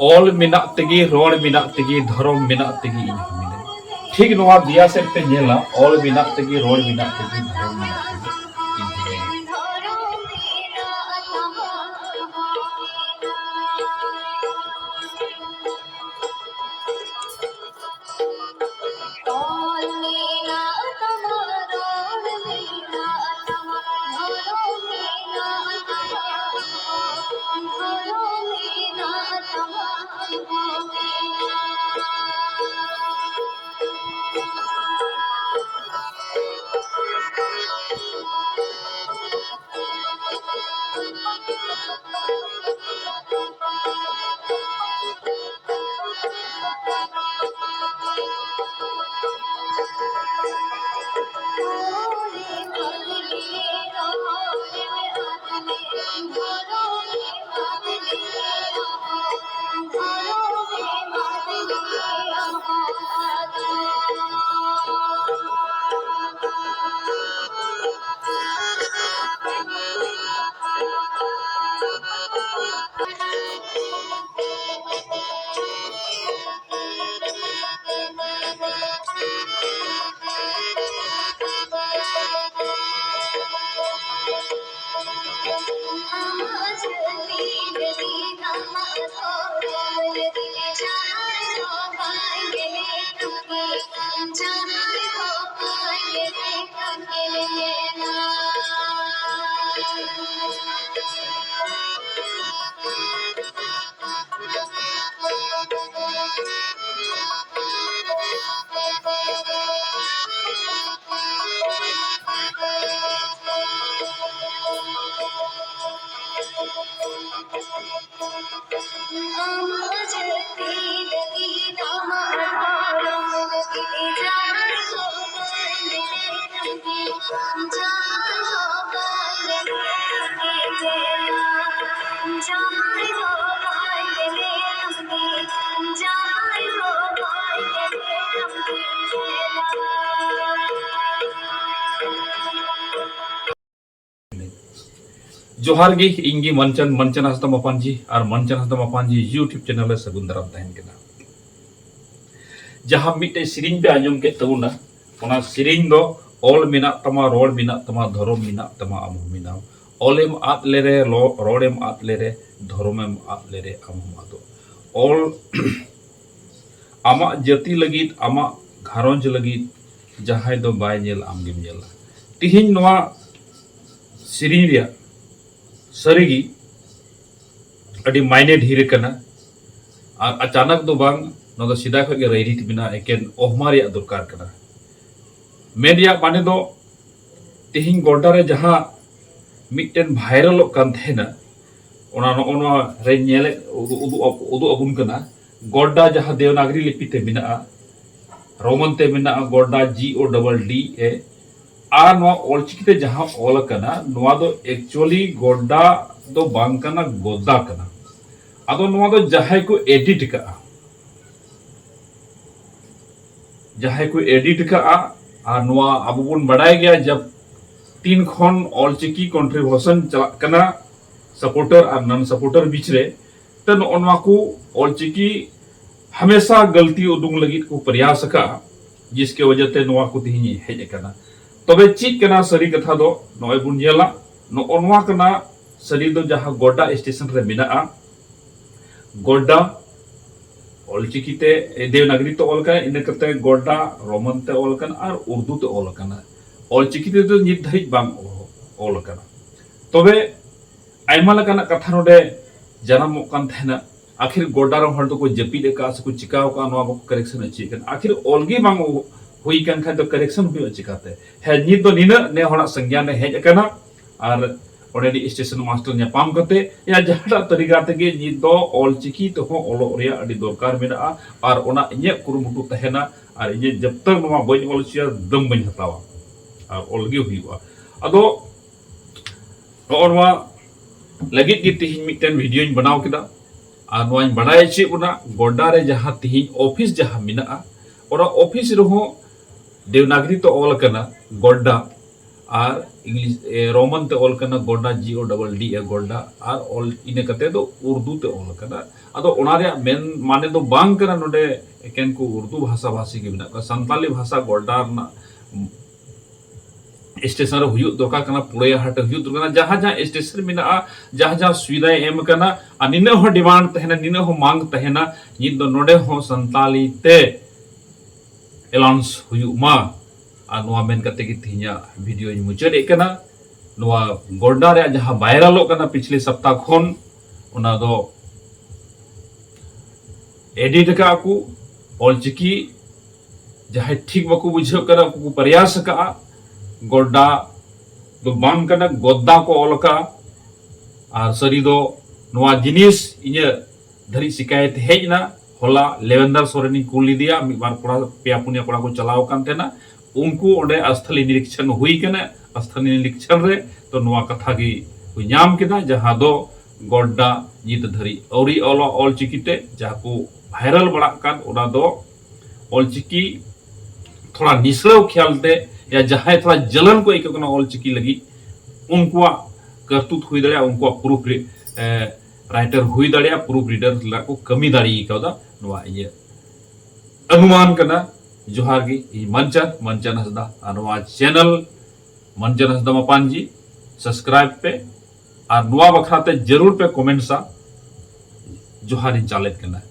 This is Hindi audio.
ऑल मिना तेगी रोड मिना तेगी धर्म मिना तेगी इन मिले ठीक नवा दिया से पे नेला ऑल मिना तेगी रोड मिना तेगी धर्म मिना तेगी इन मिले जोहार गे इंगी मंचन मंचन हस्ता मपांजी और मंचन हस्ता मपांजी यूट्यूब चैनल सगुन दाराम तहन केना जहां मिटे सिरिंग पे आंजम के तबुना ओना सिरिंग दो ऑल मिना तमा रोड मिना तमा धर्म मिना तमा आम मिना ऑलेम आत लेरे रोडेम आत लेरे धर्मेम आत लेरे आम आदो ऑल आमा जाति लगित आमा घारंज लगित जहां दो बाय नेल आमगेम नेला तिहिन नोआ सिरिंग रिया सरीगी अड़ी मायने ढीर कना और अचानक दो बांग नोदो सीधा खगे रैरित बिना एकेन ओहमा रिया दरकार कना मेडिया माने दो तिहिन गोडा रे जहां मिटन भाइरल कान थेना ओना ओना रे नेले उदु अबुन कना गोडा जहां देवनागरी लिपिते बिना रोमनते बिना गोडा GODD आ नवा ऑलचिकिते जहां ऑल कना नवा दो एक्चुअली गोडा दो बांग कना गोदा कना आदो नवा दो जहां को एडिट का जहां को एडिट का आ नवा अब बुन बढ़ाई गया जब 3 खन ऑलचिकी कंट्रीब्यूशन चला कना सपोर्टर और नॉन सपोर्टर बीच रे तन ओनवा को ऑलचिकी हमेशा गलती उदुंग लगित को प्रयास का जिसके वजह ते नवा को तिहिनी हेज कना तबे चीज कना सरी कथा दो नय बुन जेला नो ओनवा कना सरी दो जहां गोडा स्टेशन रे मिना गोडा ऑलचिकीते देवनागरी तो ऑल का इन करते गोडा रोमन ते ऑल कन और उर्दू ते ऑल कना ऑलचिकीते तो नित धरिज बांग ऑल कना तबे आइमा लकाना कथा नोडे जनाम कान थेना आखिर गोडा रो हर तो को जपीद का से को चिकाव का नवा को करेक्शन अछि कन आखिर ऑलगी बांग हुई कन खान तो करेक्शन हुई चिकाते है नि तो निना ने होना संज्ञान ने हेज कना और ओडेडी स्टेशन मास्टर ने पाम करते या जहाडा तरीका तगे नि दो ऑलचिकी तो हो ओलो रिया अडी दरकार मेना और ओना इnye कुरुमुटु तहेना और इnye जब तक नवा बई ऑलचिया दम बई हतावा और ऑलगे हुईवा अदो नोनवा लगित की तिहिन मिटन वीडियो इन बनाव किदा और नवा बडाय छि उना गोडा रे जहां तिहिन ऑफिस जहां मिना और ऑफिस रहो देवनागरी तो ऑल कना गोडा और इंग्लिश रोमन ते ऑल करना गोड्डा GODD गोड्डा और ऑल इने कते दो उर्दू ते ऑल करना अदो ओनारे मेन माने दो बांग करना नोडे एकेन को उर्दू भाषा भाषी के बिना संताली भाषा गोड्डा ना स्टेशन हुयुग दरकार करना पुड़े हाट हुयुग दरकार जहां जहां स्टेशन मिना जहां जहां सुविधा एम करना निने हो डिमांड तहना निने हो मांग तहना नित दो नोडे हो संताली ते एलाउंस हुयुग मा आ नोआ मेन कते की थिया वीडियो मुचाद एकना नोआ गोड्डा रे जहां वायरल करना पिछले सप्ताह खन ओना दो एडिट का को ऑलचिकी जहां ठीक बको बुझे करना को प्रयास का गोड्डा दो बांग करना गोद्दा को ऑलका और सरी दो नोआ जिनिस इने धरी शिकायत हेजना होला लेवेंदर सोरेनी कुली दिया मी बार कोड़ा पेया पुनिया कोड़ा को चलाव कान तेना उनको ओडे स्थलीय निरीक्षण हुई कने स्थलीय निरीक्षण रे तो नोआ कथा की नाम केदा जहां दो गोड्डा जीत धरी औरी ऑल ऑल चिकीते जहां को वायरल बड़ा कान ओना दो ऑल चिकी थोड़ा निसरव ख्यालते या जहां थोड़ा जलन को एक ऑल चिकी लगी उनको करतूत हुई दड़िया उनको प्रूफ राइटर हुई दड़िया प्रूफ रीडर को कमी दाड़ी का ये अनुमान करना जोहार की मंचन हसदा चैनल मंचन हसदा मपान जी सब्सक्राइब पे और नुआ बखराते जरूर पे कमेंट सा जोहार चालेत करना